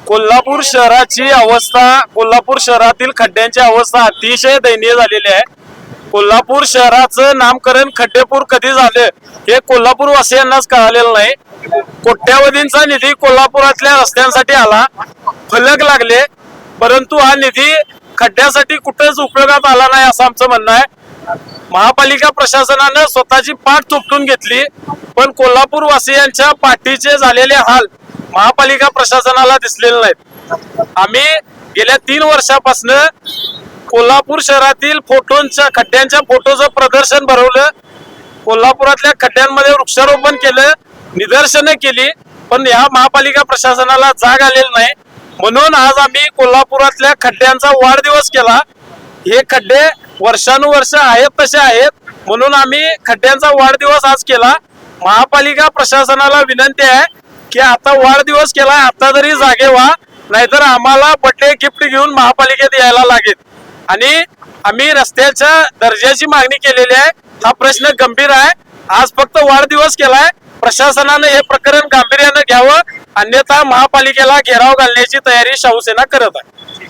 कोल्हापूर शहराची अवस्था, कोल्हापूर शहरातील खड्ड्यांची अवस्था अतिशय दयनीय झालेली आहे. कोल्हापूर शहराचं नामकरण खड्डेपूर कधी झालं हे कोल्हापूर वासियांनाच कळालेलं नाही. कोट्यावधींचा निधी कोल्हापुरातल्या रस्त्यांसाठी आला, फलक लागले, परंतु हा निधी खड्ड्यासाठी कुठेच उपयोगात आला नाही असं आमचं म्हणणं आहे. महापालिका प्रशासनानं स्वतःची पाठ थोपटून घेतली, पण कोल्हापूर वासियांच्या पाठीचे झालेले हाल महापालिका प्रशासनाला दिसलेले नाहीत. आम्ही गेल्या 3 वर्षापासून कोल्हापूर शहरातील फोटोंच्या खड्ड्यांच्या फोटोचं प्रदर्शन भरवलं, कोल्हापुरातल्या खड्ड्यांमध्ये वृक्षारोपण केलं, निदर्शनं केली, पण या महापालिका प्रशासनाला जाग आलेली नाही. म्हणून आज आम्ही कोल्हापुरातल्या खड्ड्यांचा वाढदिवस केला. हे खड्डे वर्षानुवर्ष आहेत तसे आहेत, म्हणून आम्ही खड्ड्यांचा वाढदिवस आज केला. महापालिका प्रशासनाला विनंती आहे की आता वाढदिवस केला, आता तरी जागे व्हा, नाहीतर आम्हाला बर्थडे गिफ्ट घेऊन महापालिकेत यायला लागेल. आणि आम्ही रस्त्याच्या दर्जाची मागणी केलेली आहे. हा प्रश्न गंभीर आहे. आज फक्त वाढदिवस केलाय. प्रशासनाने हे प्रकरण गांभीर्यानं घ्यावं, अन्यथा महापालिकेला घेराव घालण्याची तयारी शिवसेना करत आहे.